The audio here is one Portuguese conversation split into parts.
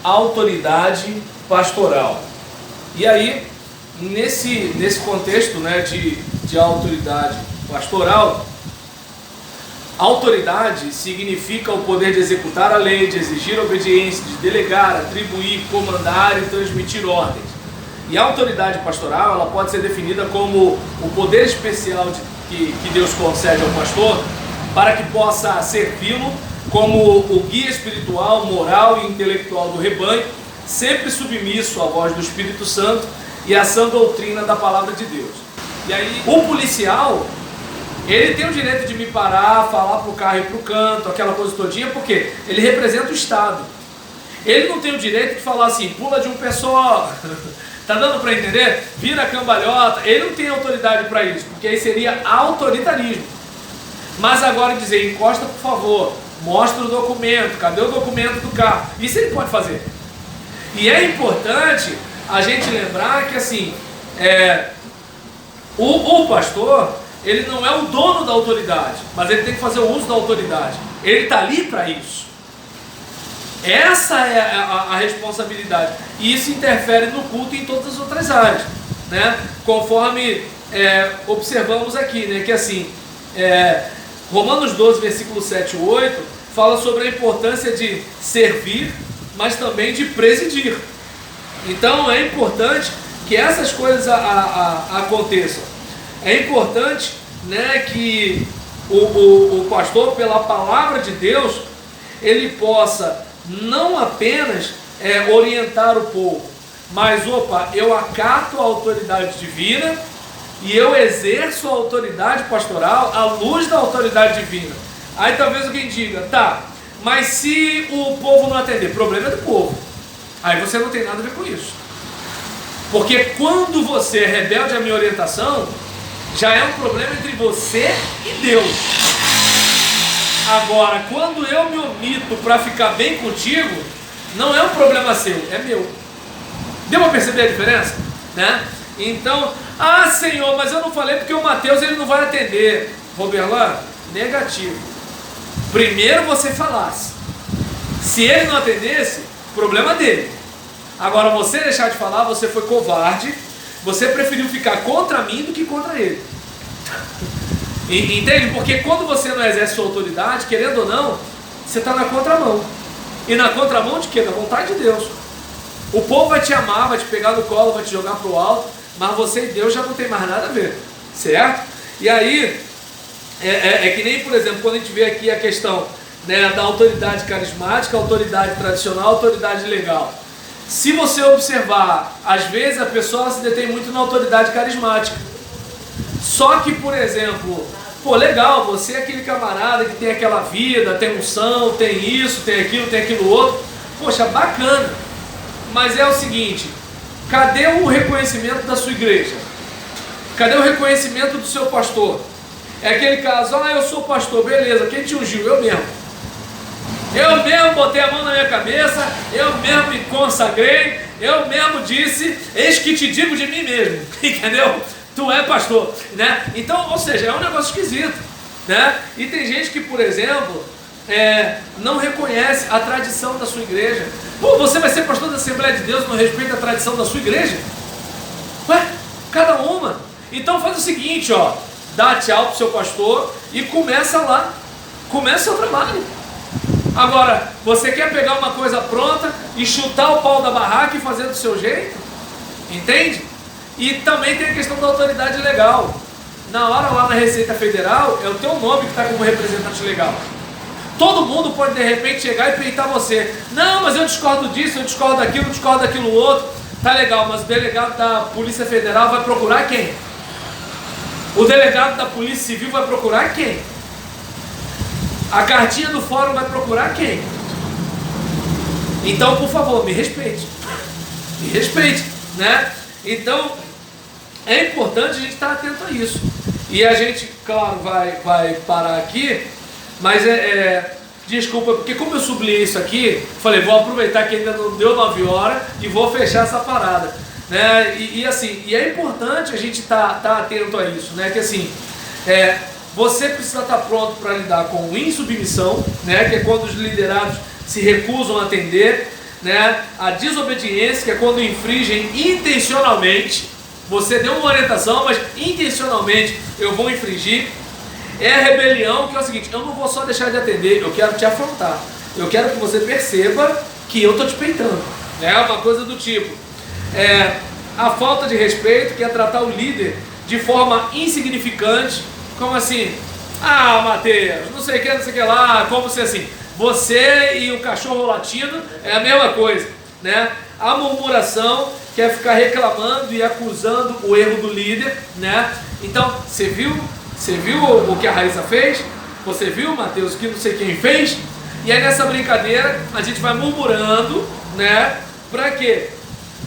autoridade pastoral. E aí, nesse contexto, né, de autoridade pastoral, autoridade significa o poder de executar a lei, de exigir obediência, de delegar, atribuir, comandar e transmitir ordens. E a autoridade pastoral, ela pode ser definida como o poder especial que Deus concede ao pastor para que possa servi-lo como o guia espiritual, moral e intelectual do rebanho, sempre submisso à voz do Espírito Santo e à sã doutrina da palavra de Deus. E aí, o policial, ele tem o direito de me parar, falar para o carro ir para o canto, aquela coisa todinha, porque ele representa o Estado. Ele não tem o direito de falar assim, pula de um pé só, tá dando para entender? Vira a cambalhota. Ele não tem autoridade para isso, porque aí seria autoritarismo. Mas agora dizer, encosta por favor, mostra o documento, cadê o documento do carro? Isso ele pode fazer. E é importante a gente lembrar que assim, o pastor, ele não é o dono da autoridade, mas ele tem que fazer o uso da autoridade. Ele está ali para isso. Essa é a responsabilidade. E isso interfere no culto e em todas as outras áreas, né? Conforme observamos aqui, né? Que assim, Romanos 12, versículo 7 e 8, fala sobre a importância de servir, mas também de presidir. Então é importante que essas coisas aconteçam. É importante, né, que o pastor, pela palavra de Deus, ele possa não apenas orientar o povo, mas eu acato a autoridade divina e eu exerço a autoridade pastoral à luz da autoridade divina. Aí talvez alguém diga, tá, mas se o povo não atender, o problema é do povo. Aí você não tem nada a ver com isso. Porque quando você é rebelde à minha orientação, já é um problema entre você e Deus. Agora, quando eu me omito para ficar bem contigo, não é um problema seu, é meu. Deu para perceber a diferença? Né? Então, Senhor, mas eu não falei porque o Mateus ele não vai atender. Roberlan, negativo. Primeiro você falasse. Se ele não atendesse, problema dele. Agora, você deixar de falar, você foi covarde. Você preferiu ficar contra mim do que contra ele. Entende? Porque quando você não exerce sua autoridade, querendo ou não, você está na contramão. E na contramão de quê? Da vontade de Deus. O povo vai te amar, vai te pegar no colo, vai te jogar para o alto, mas você e Deus já não tem mais nada a ver. Certo? E aí, que nem, por exemplo, quando a gente vê aqui a questão, né, da autoridade carismática, autoridade tradicional, autoridade legal. Se você observar, às vezes a pessoa se detém muito na autoridade carismática. Só que, por exemplo, legal, você é aquele camarada que tem aquela vida, tem unção, tem isso, tem aquilo outro. Poxa, bacana. Mas é o seguinte, cadê o reconhecimento da sua igreja? Cadê o reconhecimento do seu pastor? É aquele caso, eu sou pastor, beleza, quem te ungiu? Eu mesmo. Eu mesmo botei a mão na minha cabeça, eu mesmo me consagrei, eu mesmo disse, eis que te digo de mim mesmo, entendeu? Tu é pastor, né? Então, ou seja, é um negócio esquisito, né? E tem gente que, por exemplo, não reconhece a tradição da sua igreja. Você vai ser pastor da Assembleia de Deus e não respeita a tradição da sua igreja? Ué, cada uma. Então faz o seguinte, dá tchau pro seu pastor e começa lá, começa o seu trabalho. Agora, você quer pegar uma coisa pronta e chutar o pau da barraca e fazer do seu jeito? Entende? E também tem a questão da autoridade legal. Na hora lá na Receita Federal, é o teu nome que está como representante legal. Todo mundo pode de repente chegar e peitar você. Não, mas eu discordo disso, eu discordo daquilo, eu discordo daquilo outro. Tá legal, mas o delegado da Polícia Federal vai procurar quem? O delegado da Polícia Civil vai procurar quem? A cartinha do fórum vai procurar quem? Então, por favor, me respeite. Me respeite, né? Então, é importante a gente estar atento a isso. E a gente, claro, vai parar aqui, mas desculpa, porque como eu sublinhei isso aqui, falei, vou aproveitar que ainda não deu 9 horas e vou fechar essa parada. Né? E é importante a gente estar atento a isso, né? Que assim, você precisa estar pronto para lidar com insubmissão, né? Que é quando os liderados se recusam a atender, né? A desobediência, que é quando infringem intencionalmente. Você deu uma orientação, mas intencionalmente eu vou infringir. É a rebelião, que é o seguinte: eu não vou só deixar de atender, eu quero te afrontar. Eu quero que você perceba que eu estou te peitando. É uma coisa do tipo. A falta de respeito, que é tratar o líder de forma insignificante, como assim: ah, Mateus, não sei o que lá, como se assim, você e o cachorro latindo é a mesma coisa, né? A murmuração, que é ficar reclamando e acusando o erro do líder, né? Então, você viu o que a Raíssa fez? Você viu, Mateus, o que não sei quem fez? E aí nessa brincadeira a gente vai murmurando, né? Para quê?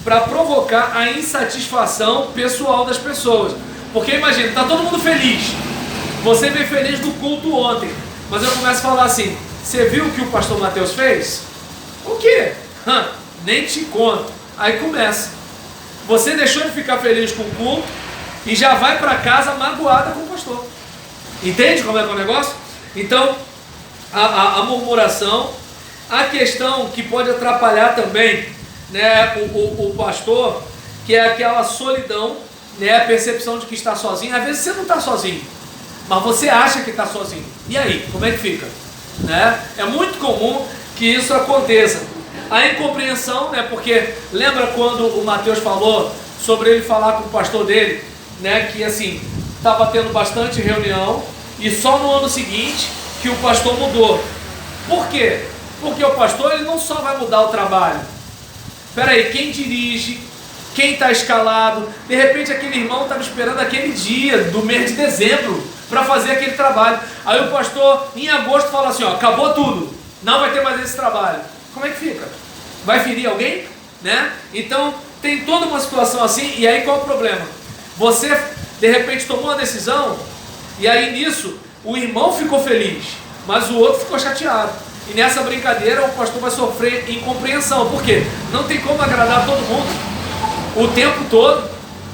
Para provocar a insatisfação pessoal das pessoas. Porque imagina, tá todo mundo feliz. Você veio feliz do culto ontem, mas eu começo a falar assim: você viu o que o pastor Mateus fez? O quê? Nem te conto. Aí começa. Você deixou de ficar feliz com o culto e já vai para casa magoada com o pastor. Entende como é que é o negócio? Então, a murmuração, a questão que pode atrapalhar também, né, o pastor, que é aquela solidão, né, a percepção de que está sozinho. Às vezes você não está sozinho, mas você acha que está sozinho. E aí, como é que fica? Né? É muito comum que isso aconteça. A incompreensão, né, porque lembra quando o Mateus falou sobre ele falar com o pastor dele, né, que assim, estava tendo bastante reunião e só no ano seguinte que o pastor mudou. Por quê? Porque o pastor, ele não só vai mudar o trabalho. Espera aí, quem dirige, quem está escalado, de repente aquele irmão estava esperando aquele dia do mês de dezembro para fazer aquele trabalho. Aí o pastor, em agosto, fala assim: ó, acabou tudo, não vai ter mais esse trabalho. Como é que fica? Vai ferir alguém? Né? Então, tem toda uma situação assim. E aí qual é o problema? Você, de repente, tomou uma decisão, e aí nisso, o irmão ficou feliz, mas o outro ficou chateado. E nessa brincadeira, o pastor vai sofrer incompreensão. Por quê? Não tem como agradar todo mundo o tempo todo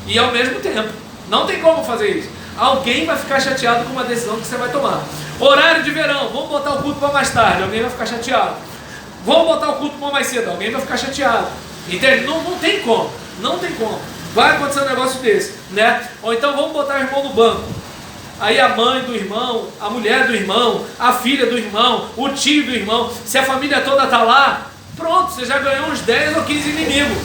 e ao mesmo tempo. Não tem como fazer isso. Alguém vai ficar chateado com uma decisão que você vai tomar. Horário de verão, vamos botar o culto para mais tarde, alguém vai ficar chateado. Vamos botar o culto para mais cedo, alguém vai ficar chateado. Entende? Não tem como, não tem como. Vai acontecer um negócio desse, né? Ou então vamos botar o irmão no banco. Aí a mãe do irmão, a mulher do irmão, a filha do irmão, o tio do irmão, se a família toda está lá, pronto, você já ganhou uns 10 ou 15 inimigos.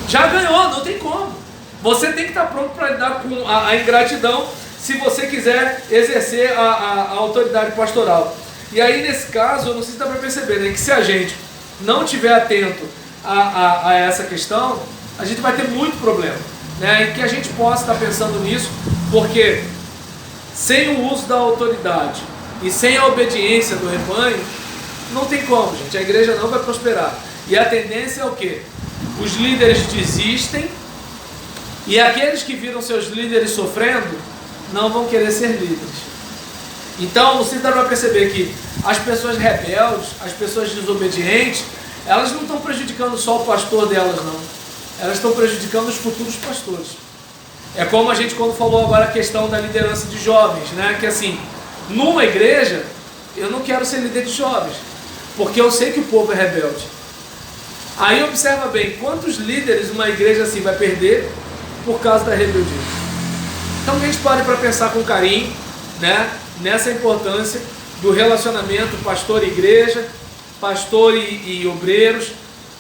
Já ganhou, não tem como. Você tem que estar pronto para lidar com a ingratidão, se você quiser exercer a autoridade pastoral. E aí nesse caso, eu não sei se dá para perceber, né, que se a gente não estiver atento a essa questão, a gente vai ter muito problema, né, e que a gente possa estar pensando nisso, porque sem o uso da autoridade e sem a obediência do rebanho, não tem como, gente, a igreja não vai prosperar. E a tendência é o quê? Os líderes desistem, e aqueles que viram seus líderes sofrendo não vão querer ser líderes. Então você dá para perceber que as pessoas rebeldes, as pessoas desobedientes, elas não estão prejudicando só o pastor delas, não. Elas estão prejudicando os futuros pastores. É como a gente quando falou agora a questão da liderança de jovens, né? Que assim, numa igreja, eu não quero ser líder de jovens, porque eu sei que o povo é rebelde. Aí observa bem, quantos líderes uma igreja assim vai perder por causa da rebeldia. Então a gente pare para pensar com carinho, né, nessa importância do relacionamento pastor e igreja, pastor e obreiros,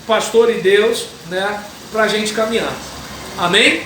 pastor e Deus, né, para a gente caminhar. Amém?